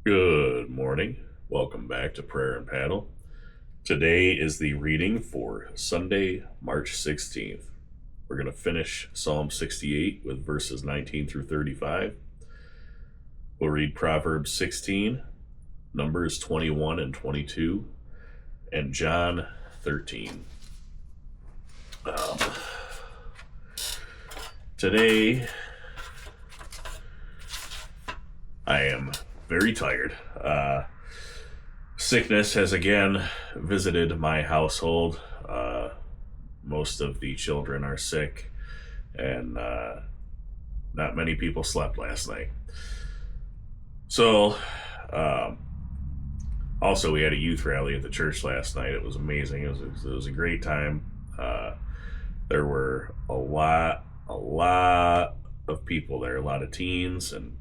Good morning. Welcome back to Prayer and Paddle. Today is the reading for Sunday, March 16th. We're going to finish Psalm 68 with verses 19 through 35. We'll read Proverbs 16, Numbers 21 and 22, and John 13. Today, I am very tired. Sickness has again visited my household. Most of the children are sick, and not many people slept last night. So, also we had a youth rally at the church last night. It was amazing. It was a great time. There were a lot of people there, a lot of teens, and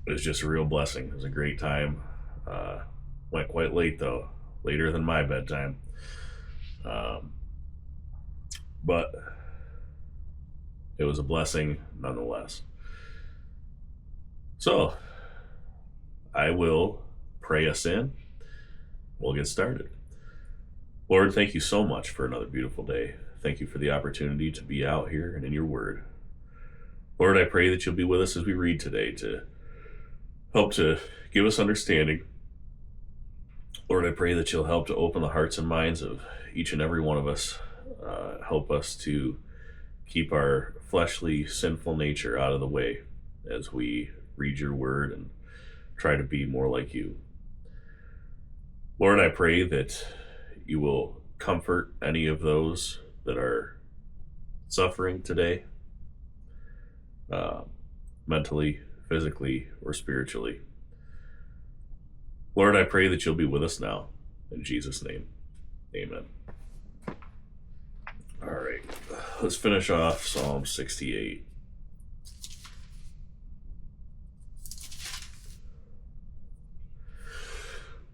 it was just a real blessing. It was a great time. Went quite late though, later than my bedtime. But it was a blessing nonetheless. So I will pray us in. We'll get started. Lord, thank you so much for another beautiful day. Thank you for the opportunity to be out here and in your word. Lord, I pray that you'll be with us as we read today to help to give us understanding. Lord, I pray that you'll help to open the hearts and minds of each and every one of us. Help us to keep our fleshly, sinful nature out of the way as we read your word and try to be more like you. Lord, I pray that you will comfort any of those that are suffering today, mentally, physically, or spiritually. Lord, I pray that you'll be with us now. In Jesus' name, amen. All right, let's finish off Psalm 68.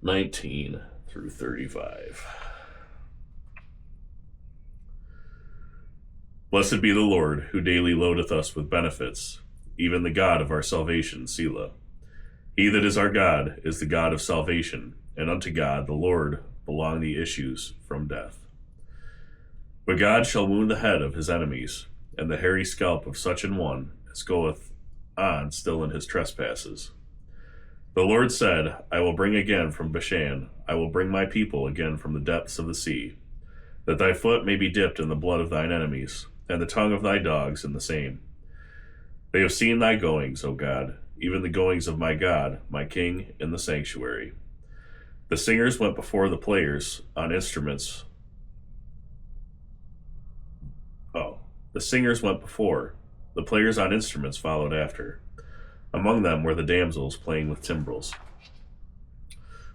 (19 through 35). Blessed be the Lord, who daily loadeth us with benefits, even the God of our salvation, Selah. He that is our God is the God of salvation, and unto God the Lord belong the issues from death. But God shall wound the head of his enemies, and the hairy scalp of such an one as goeth on still in his trespasses. The Lord said, I will bring again from Bashan, I will bring my people again from the depths of the sea, that thy foot may be dipped in the blood of thine enemies, and the tongue of thy dogs in the same. They have seen thy goings, O God, even the goings of my God, my King, in the sanctuary. The singers went before the players on instruments. The singers went before, the players on instruments followed after. Among them were the damsels playing with timbrels.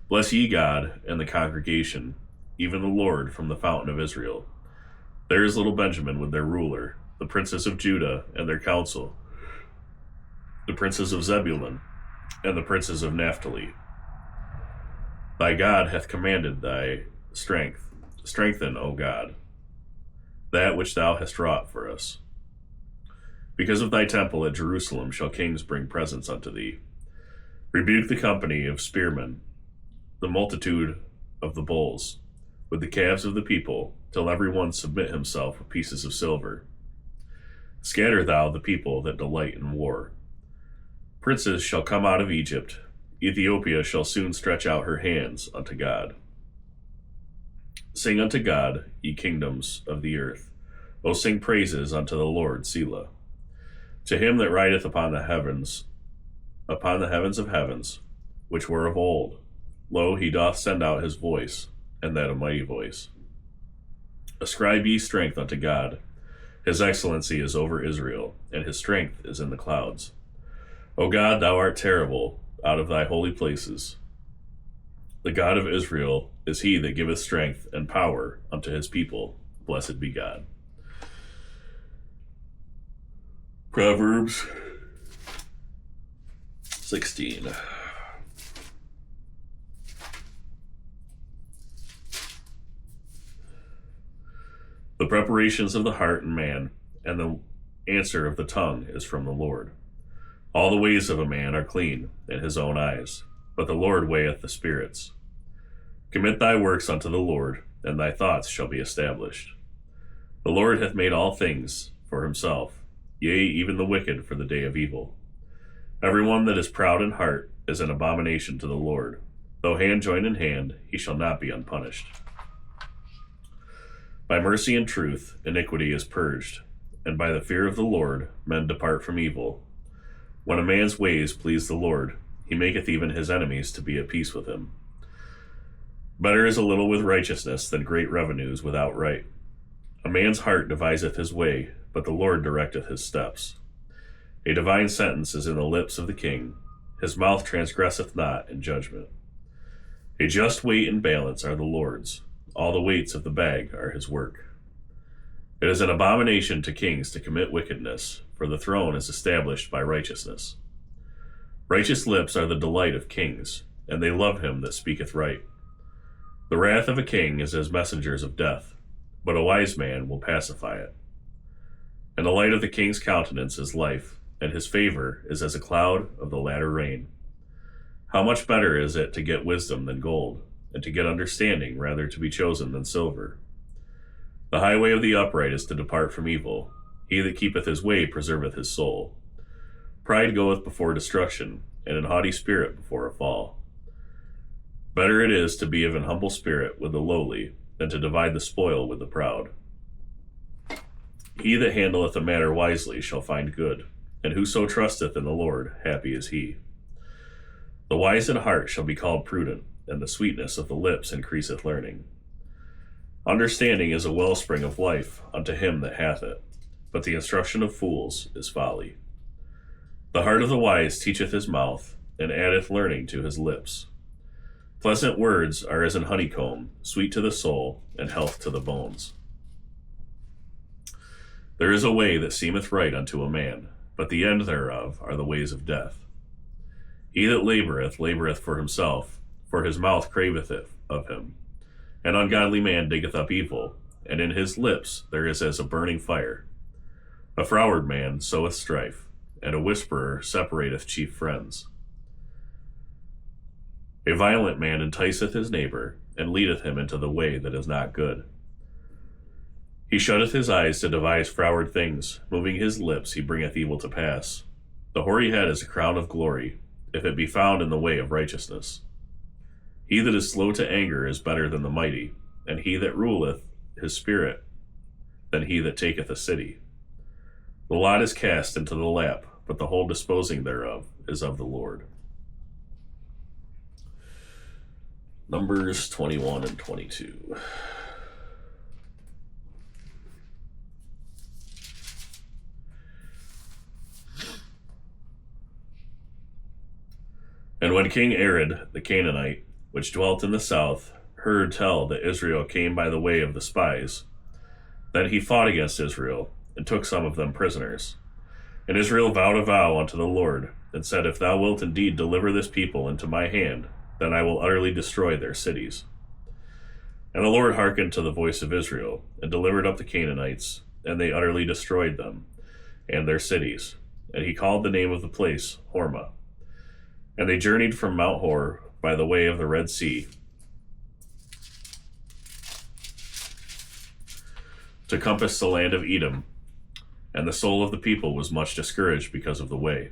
Bless ye God and the congregation, even the Lord from the fountain of Israel. There is little Benjamin with their ruler, the princes of Judah and their council, the princes of Zebulun and the princes of Naphtali. Thy God hath commanded thy strength. Strengthen, O God, that which thou hast wrought for us. Because of thy temple at Jerusalem shall kings bring presents unto thee. Rebuke the company of spearmen, the multitude of the bulls, with the calves of the people, till every one submit himself with pieces of silver. Scatter thou the people that delight in war. Princes shall come out of Egypt. Ethiopia shall soon stretch out her hands unto God. Sing unto God, ye kingdoms of the earth. O sing praises unto the Lord, Selah. To him that rideth upon the heavens of heavens, which were of old, lo, he doth send out his voice, and that a mighty voice. Ascribe ye strength unto God. His excellency is over Israel, and his strength is in the clouds. O God, thou art terrible out of thy holy places. The God of Israel is he that giveth strength and power unto his people. Blessed be God. Proverbs 16. The preparations of the heart in man, and the answer of the tongue is from the Lord. All the ways of a man are clean in his own eyes, but the Lord weigheth the spirits. Commit thy works unto the Lord, and thy thoughts shall be established. The Lord hath made all things for himself, yea, even the wicked for the day of evil. Every one that is proud in heart is an abomination to the Lord. Though hand join in hand, he shall not be unpunished. By mercy and truth iniquity is purged, and by the fear of the Lord men depart from evil. When a man's ways please the Lord, he maketh even his enemies to be at peace with him. Better is a little with righteousness than great revenues without right. A man's heart deviseth his way, but the Lord directeth his steps. A divine sentence is in the lips of the king, his mouth transgresseth not in judgment. A just weight and balance are the Lord's, all the weights of the bag are his work. It is an abomination to kings to commit wickedness, for the throne is established by righteousness. Righteous lips are the delight of kings, and they love him that speaketh right. The wrath of a king is as messengers of death, but a wise man will pacify it. And the light of the king's countenance is life, and his favor is as a cloud of the latter rain. How much better is it to get wisdom than gold, and to get understanding rather to be chosen than silver? The highway of the upright is to depart from evil. He that keepeth his way preserveth his soul. Pride goeth before destruction, and an haughty spirit before a fall. Better it is to be of an humble spirit with the lowly, than to divide the spoil with the proud. He that handleth a matter wisely shall find good, and whoso trusteth in the Lord, happy is he. The wise in heart shall be called prudent, and the sweetness of the lips increaseth learning. Understanding is a wellspring of life unto him that hath it, but the instruction of fools is folly. The heart of the wise teacheth his mouth, and addeth learning to his lips. Pleasant words are as an honeycomb, sweet to the soul, and health to the bones. There is a way that seemeth right unto a man, but the end thereof are the ways of death. He that laboureth for himself, for his mouth craveth it of him. An ungodly man diggeth up evil, and in his lips there is as a burning fire. A froward man soweth strife, and a whisperer separateth chief friends. A violent man enticeth his neighbor, and leadeth him into the way that is not good. He shutteth his eyes to devise froward things, moving his lips he bringeth evil to pass. The hoary head is a crown of glory, if it be found in the way of righteousness. He that is slow to anger is better than the mighty, and he that ruleth his spirit than he that taketh a city. The lot is cast into the lap, but the whole disposing thereof is of the Lord. Numbers 21 and 22. And when King Arad the Canaanite, which dwelt in the south, heard tell that Israel came by the way of the spies, then he fought against Israel, and took some of them prisoners. And Israel vowed a vow unto the Lord, and said, If thou wilt indeed deliver this people into my hand, then I will utterly destroy their cities. And the Lord hearkened to the voice of Israel, and delivered up the Canaanites, and they utterly destroyed them, and their cities. And he called the name of the place Hormah. And they journeyed from Mount Hor by the way of the Red Sea to compass the land of Edom. And the soul of the people was much discouraged because of the way.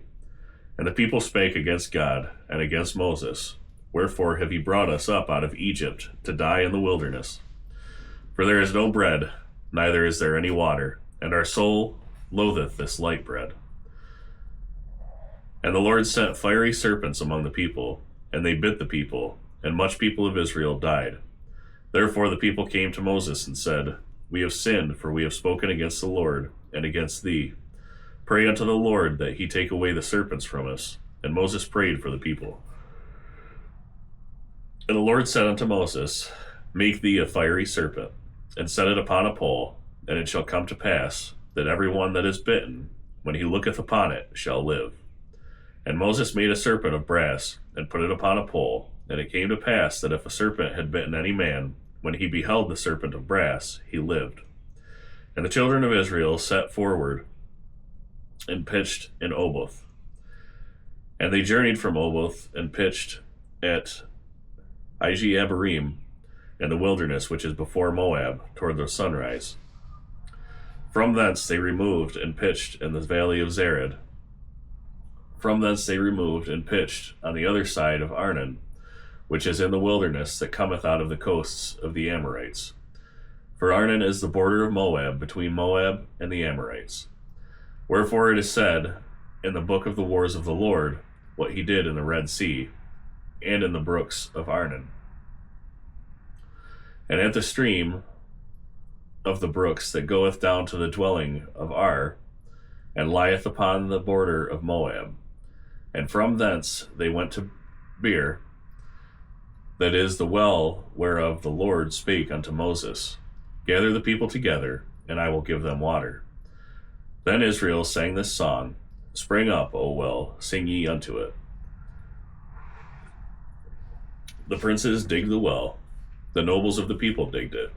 And the people spake against God and against Moses, Wherefore have ye brought us up out of Egypt to die in the wilderness? For there is no bread, neither is there any water, and our soul loatheth this light bread. And the Lord sent fiery serpents among the people, and they bit the people, and much people of Israel died. Therefore the people came to Moses and said, We have sinned, for we have spoken against the Lord and against thee. Pray unto the Lord that he take away the serpents from us. And Moses prayed for the people. And the Lord said unto Moses, Make thee a fiery serpent, and set it upon a pole, and it shall come to pass that every one that is bitten, when he looketh upon it, shall live. And Moses made a serpent of brass, and put it upon a pole. And it came to pass that if a serpent had bitten any man, when he beheld the serpent of brass, he lived. And the children of Israel set forward, and pitched in Oboth. And they journeyed from Oboth and pitched at Abarim in the wilderness which is before Moab toward the sunrise. From thence they removed and pitched in the valley of Zered. From thence they removed and pitched on the other side of Arnon, which is in the wilderness that cometh out of the coasts of the Amorites. For Arnon is the border of Moab, between Moab and the Amorites. Wherefore it is said in the book of the wars of the Lord, what he did in the Red Sea, and in the brooks of Arnon. And at the stream of the brooks that goeth down to the dwelling of Ar, and lieth upon the border of Moab. And from thence they went to Beer, that is the well whereof the Lord spake unto Moses, Gather the people together, and I will give them water. Then Israel sang this song, Spring up, O well, sing ye unto it. The princes digged the well, the nobles of the people digged it,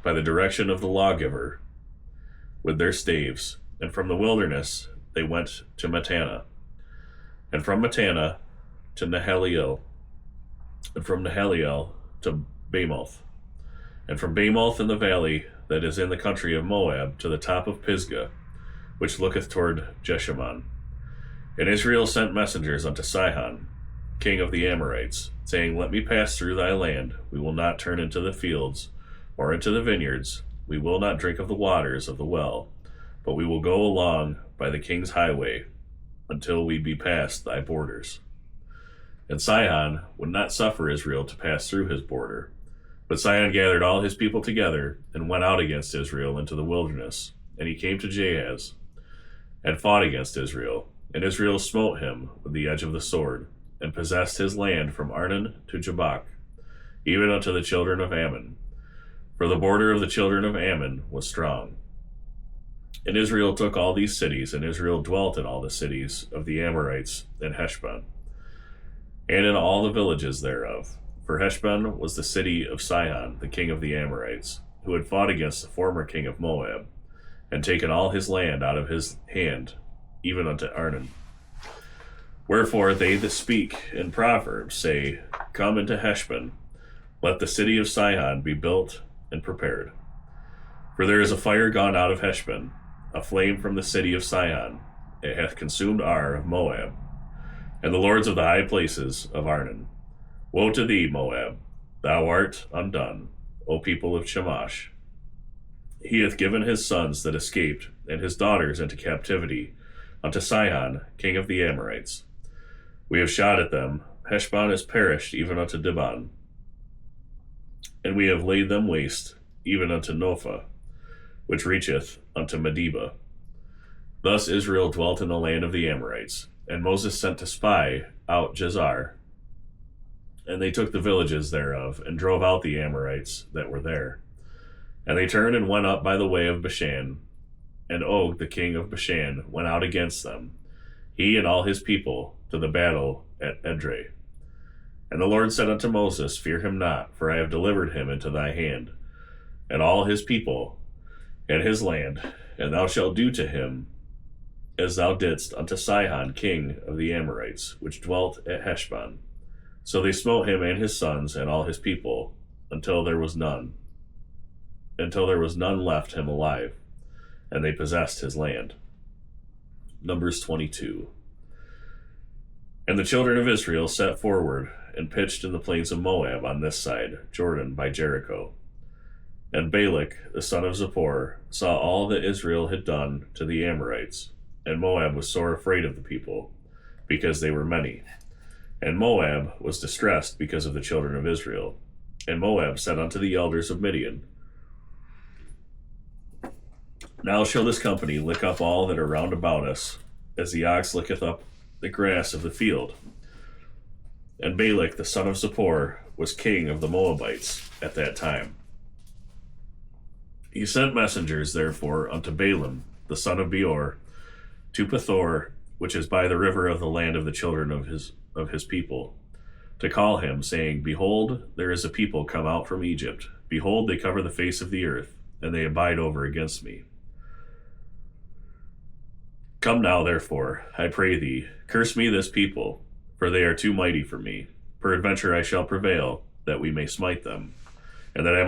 by the direction of the lawgiver, with their staves, and from the wilderness they went to Mattanah, and from Mattanah to Nahaliel, and from Nahaliel to Bamoth, and from Bamoth in the valley that is in the country of Moab to the top of Pisgah, which looketh toward Jeshimon. And Israel sent messengers unto Sihon, king of the Amorites, saying, Let me pass through thy land. We will not turn into the fields, or into the vineyards. We will not drink of the waters of the well, but we will go along by the king's highway, until we be past thy borders. And Sihon would not suffer Israel to pass through his border. But Sihon gathered all his people together, and went out against Israel into the wilderness. And he came to Jahaz, and fought against Israel. And Israel smote him with the edge of the sword, and possessed his land from Arnon to Jabbok, even unto the children of Ammon. For the border of the children of Ammon was strong. And Israel took all these cities, and Israel dwelt in all the cities of the Amorites in Heshbon, and in all the villages thereof. For Heshbon was the city of Sihon, the king of the Amorites, who had fought against the former king of Moab, and taken all his land out of his hand, even unto Arnon. Wherefore they that speak in Proverbs say, Come into Heshbon, let the city of Sihon be built and prepared. For there is a fire gone out of Heshbon, a flame from the city of Sihon. It hath consumed Ar of Moab, and the lords of the high places of Arnon. Woe to thee, Moab! Thou art undone, O people of Chemosh. He hath given his sons that escaped, and his daughters into captivity, unto Sihon, king of the Amorites. We have shot at them. Heshbon is perished even unto Dibon. And we have laid them waste, even unto Nophah, which reacheth unto Medeba. Thus Israel dwelt in the land of the Amorites, and Moses sent to spy out Jazar. And they took the villages thereof, and drove out the Amorites that were there. And they turned and went up by the way of Bashan, and Og, the king of Bashan, went out against them, he and all his people, to the battle at Edrei. And the Lord said unto Moses, Fear him not, for I have delivered him into thy hand, and all his people, and his land, and thou shalt do to him as thou didst unto Sihon, king of the Amorites, which dwelt at Heshbon. So they smote him and his sons and all his people, until there was none left him alive, and they possessed his land. Numbers 22. And the children of Israel set forward, and pitched in the plains of Moab on this side, Jordan by Jericho. And Balak, the son of Zippor, saw all that Israel had done to the Amorites, and Moab was sore afraid of the people, because they were many. And Moab was distressed because of the children of Israel. And Moab said unto the elders of Midian, Now shall this company lick up all that are round about us, as the ox licketh up the grass of the field. And Balak the son of Zippor was king of the Moabites at that time. He sent messengers therefore unto Balaam the son of Beor to Pethor, which is by the river of the land of the children of his people, to call him, saying, Behold, there is a people come out from Egypt. Behold, they cover the face of the earth, and they abide over against me. Come now, therefore, I pray thee, curse me this people, for they are too mighty for me. Peradventure I shall prevail, that we may smite them, and that I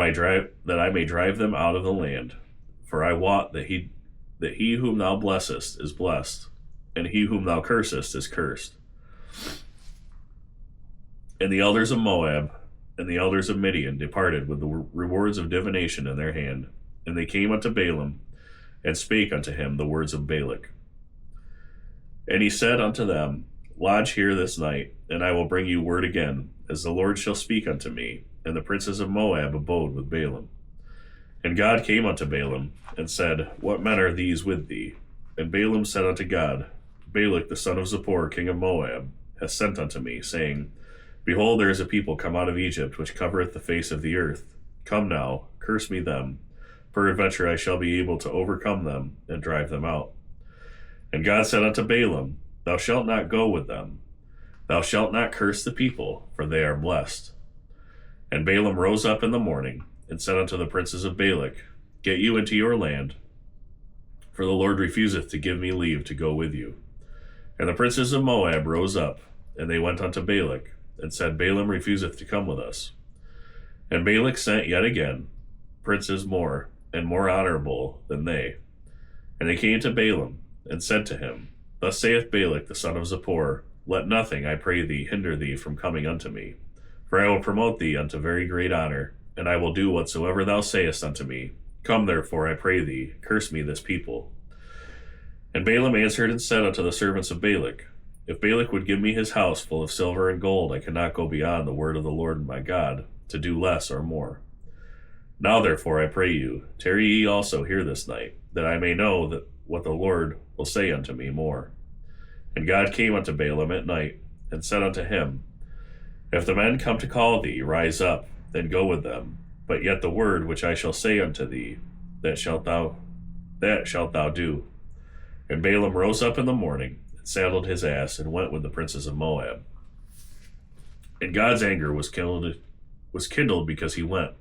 may drive them out of the land. For I wot that he whom thou blessest is blessed, and he whom thou cursest is cursed. And the elders of Moab and the elders of Midian departed with the rewards of divination in their hand, and they came unto Balaam, and spake unto him the words of Balak. And he said unto them, Lodge here this night, and I will bring you word again, as the Lord shall speak unto me. And the princes of Moab abode with Balaam. And God came unto Balaam, and said, What men are these with thee? And Balaam said unto God, Balak the son of Zippor, king of Moab, hath sent unto me, saying, Behold, there is a people come out of Egypt, which covereth the face of the earth. Come now, curse me them. Peradventure I shall be able to overcome them, and drive them out. And God said unto Balaam, Thou shalt not go with them. Thou shalt not curse the people, for they are blessed. And Balaam rose up in the morning, and said unto the princes of Balak, Get you into your land, for the Lord refuseth to give me leave to go with you. And the princes of Moab rose up, and they went unto Balak, and said, Balaam refuseth to come with us. And Balak sent yet again princes more, and more honorable than they. And they came to Balaam, and said to him, Thus saith Balak the son of Zippor, Let nothing, I pray thee, hinder thee from coming unto me. For I will promote thee unto very great honor, and I will do whatsoever thou sayest unto me. Come therefore, I pray thee, curse me this people. And Balaam answered and said unto the servants of Balak, If Balak would give me his house full of silver and gold, I could not go beyond the word of the Lord my God, to do less or more. Now therefore, I pray you, tarry ye also here this night, that I may know that what the Lord will say unto me more. And God came unto Balaam at night, and said unto him, If the men come to call thee, rise up, then go with them. But yet the word which I shall say unto thee, that shalt thou do. And Balaam rose up in the morning, and saddled his ass, and went with the princes of Moab. And God's anger was kindled because he went.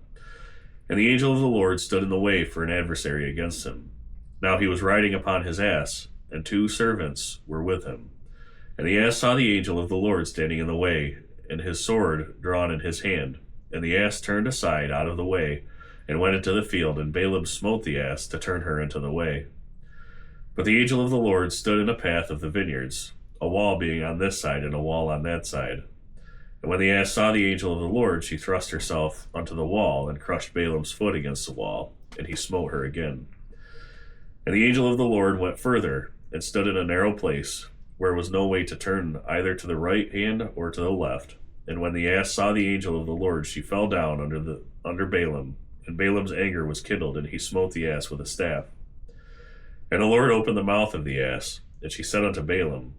And the angel of the Lord stood in the way for an adversary against him. Now he was riding upon his ass, and 2 servants were with him. And the ass saw the angel of the Lord standing in the way, and his sword drawn in his hand. And the ass turned aside out of the way, and went into the field, and Balaam smote the ass to turn her into the way. But the angel of the Lord stood in a path of the vineyards, a wall being on this side and a wall on that side. And when the ass saw the angel of the Lord, she thrust herself unto the wall, and crushed Balaam's foot against the wall, and he smote her again. And the angel of the Lord went further, and stood in a narrow place, where was no way to turn either to the right hand or to the left. And when the ass saw the angel of the Lord, she fell down under Balaam, and Balaam's anger was kindled, and he smote the ass with a staff. And the Lord opened the mouth of the ass, and she said unto Balaam,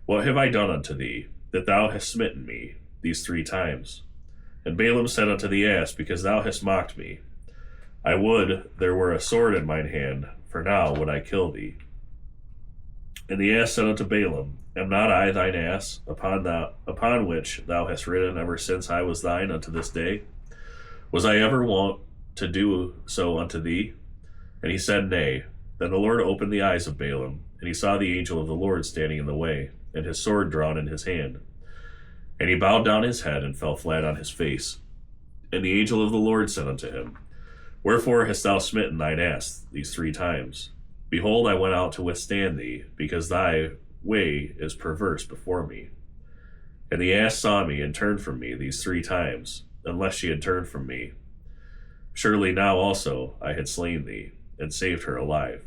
What have I done unto thee, that thou hast smitten me these 3 times? And Balaam said unto the ass, Because thou hast mocked me. I would there were a sword in mine hand, for now would I kill thee. And the ass said unto Balaam, Am not I thine ass, upon which thou hast ridden ever since I was thine unto this day? Was I ever wont to do so unto thee? And he said, Nay. Then the Lord opened the eyes of Balaam, and he saw the angel of the Lord standing in the way, and his sword drawn in his hand. And he bowed down his head, and fell flat on his face. And the angel of the Lord said unto him, Wherefore hast thou smitten thine ass these 3 times? Behold, I went out to withstand thee, because thy way is perverse before me. And the ass saw me, and turned from me these 3 times, unless she had turned from me. Surely now also I had slain thee, and saved her alive.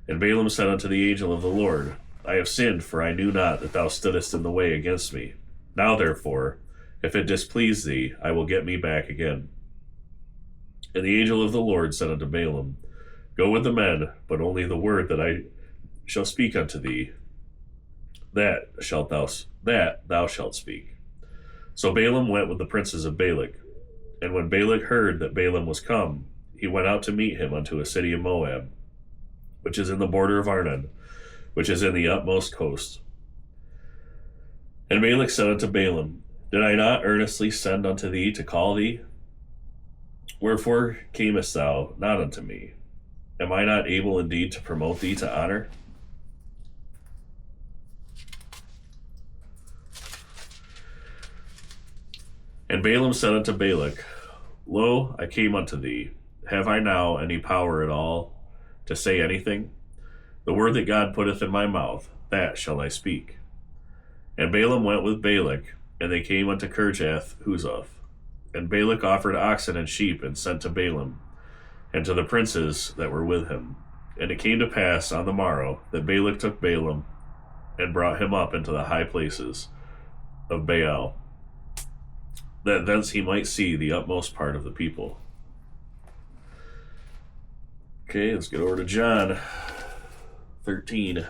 And Balaam said unto the angel of the Lord, I have sinned, for I knew not that thou stoodest in the way against me. Now therefore, if it displease thee, I will get me back again. And the angel of the Lord said unto Balaam, Go with the men, but only the word that I shall speak unto thee, that thou shalt speak. So Balaam went with the princes of Balak. And when Balak heard that Balaam was come, he went out to meet him unto a city of Moab, which is in the border of Arnon, which is in the utmost coast. And Balak said unto Balaam, Did I not earnestly send unto thee to call thee? Wherefore camest thou not unto me? Am I not able indeed to promote thee to honor? And Balaam said unto Balak, Lo, I came unto thee. Have I now any power at all to say anything? The word that God putteth in my mouth, that shall I speak. And Balaam went with Balak, and they came unto Kirjath Huzoth. And Balak offered oxen and sheep, and sent to Balaam, and to the princes that were with him. And it came to pass on the morrow that Balak took Balaam, and brought him up into the high places of Baal, that thence he might see the utmost part of the people. Okay, let's get over to John 13.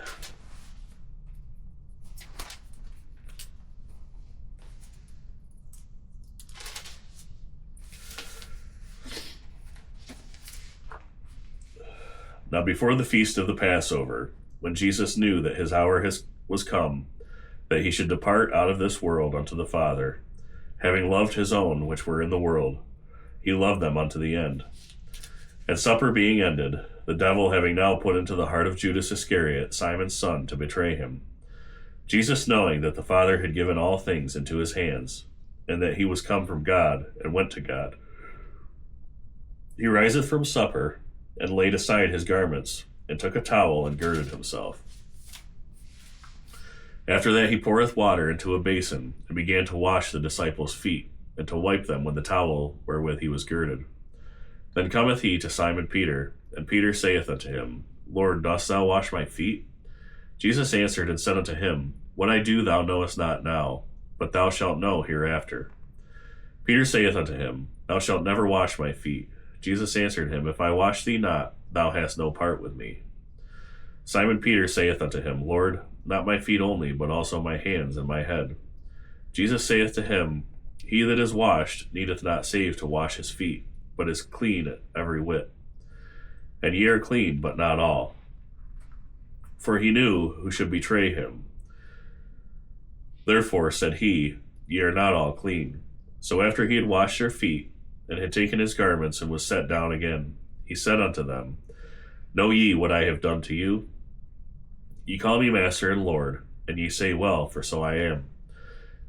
Now before the feast of the Passover, when Jesus knew that his hour was come, that he should depart out of this world unto the Father, having loved his own which were in the world, he loved them unto the end. And supper being ended, the devil having now put into the heart of Judas Iscariot, Simon's son, to betray him, Jesus, knowing that the Father had given all things into his hands, and that he was come from God, and went to God, he riseth from supper, and laid aside his garments, and took a towel, and girded himself. After that he poureth water into a basin, and began to wash the disciples' feet, and to wipe them with the towel wherewith he was girded. Then cometh he to Simon Peter, and Peter saith unto him, Lord, dost thou wash my feet? Jesus answered and said unto him, What I do thou knowest not now, but thou shalt know hereafter. Peter saith unto him, Thou shalt never wash my feet. Jesus answered him, If I wash thee not, thou hast no part with me. Simon Peter saith unto him, Lord, not my feet only, but also my hands and my head. Jesus saith to him, He that is washed needeth not save to wash his feet, but is clean every whit. And ye are clean, but not all. For he knew who should betray him. Therefore said he, Ye are not all clean. So after he had washed their feet, and had taken his garments, and was set down again, he said unto them, Know ye what I have done to you? Ye call me Master and Lord, and ye say well, for so I am.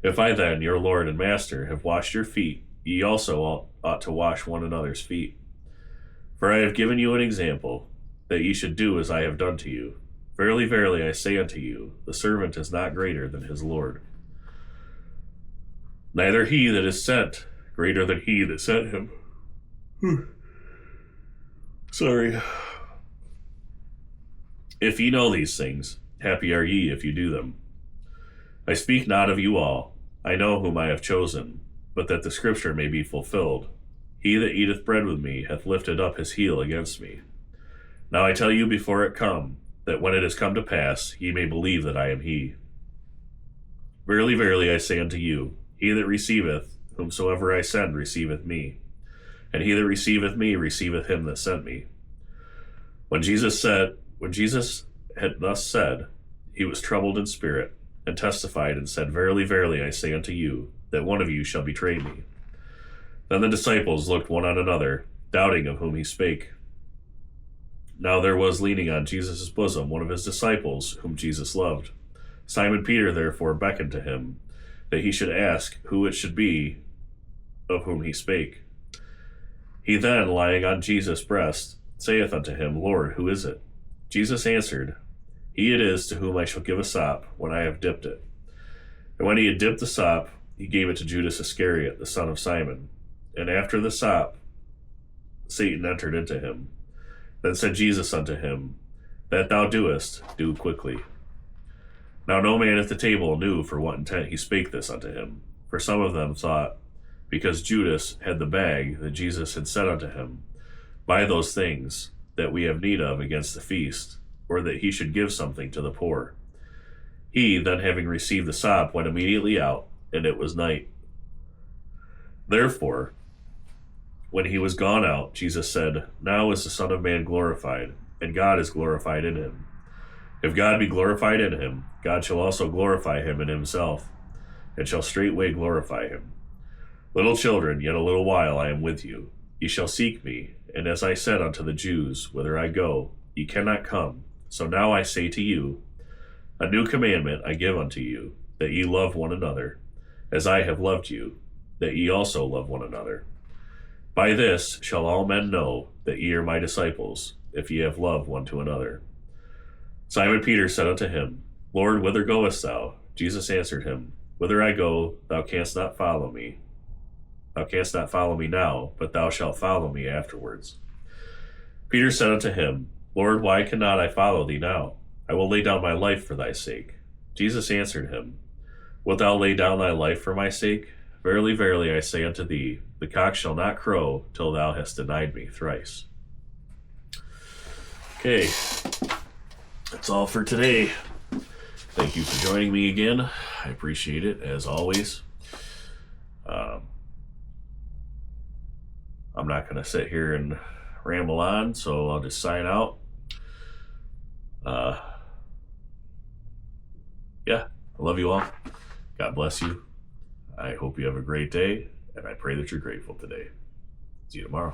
If I then, your Lord and Master, have washed your feet, ye also ought to wash one another's feet. For I have given you an example, that ye should do as I have done to you. Verily, verily, I say unto you, the servant is not greater than his Lord. Neither he that is sent greater than he that sent him. Sorry. If ye know these things, happy are ye if you do them. I speak not of you all. I know whom I have chosen, but that the scripture may be fulfilled. He that eateth bread with me hath lifted up his heel against me. Now I tell you before it come, that when it is come to pass, ye may believe that I am he. Verily, verily, I say unto you, he that receiveth whomsoever I send receiveth me, and he that receiveth me receiveth him that sent me. When Jesus had thus said, he was troubled in spirit, and testified and said, Verily, verily, I say unto you, that one of you shall betray me. Then the disciples looked one on another, doubting of whom he spake. Now there was leaning on Jesus' bosom one of his disciples, whom Jesus loved. Simon Peter therefore beckoned to him, that he should ask who it should be of whom he spake. He then, lying on Jesus' breast, saith unto him, Lord, who is it? Jesus answered, He it is to whom I shall give a sop, when I have dipped it. And when he had dipped the sop, he gave it to Judas Iscariot, the son of Simon. And after the sop, Satan entered into him. Then said Jesus unto him, That thou doest, do quickly. Now no man at the table knew for what intent he spake this unto him. For some of them thought, because Judas had the bag, that Jesus had said unto him, Buy those things that we have need of against the feast, or that he should give something to the poor. He, then having received the sop, went immediately out, and it was night. Therefore, when he was gone out, Jesus said, Now is the Son of Man glorified, and God is glorified in him. If God be glorified in him, God shall also glorify him in himself, and shall straightway glorify him. Little children, yet a little while I am with you. Ye shall seek me, and as I said unto the Jews, Whither I go, ye cannot come. So now I say to you, a new commandment I give unto you, that ye love one another, as I have loved you, that ye also love one another. By this shall all men know that ye are my disciples, if ye have love one to another. Simon Peter said unto him, Lord, whither goest thou? Jesus answered him, Whither I go, thou canst not follow me. Thou canst not follow me now, but thou shalt follow me afterwards. Peter said unto him, Lord, why cannot I follow thee now? I will lay down my life for thy sake. Jesus answered him, Wilt thou lay down thy life for my sake? Verily, verily, I say unto thee, the cock shall not crow till thou hast denied me thrice. Okay, that's all for today. Thank you for joining me again. I appreciate it, as always. I'm not going to sit here and ramble on, so I'll just sign out. Yeah, I love you all. God bless you. I hope you have a great day, and I pray that you're grateful today. See you tomorrow.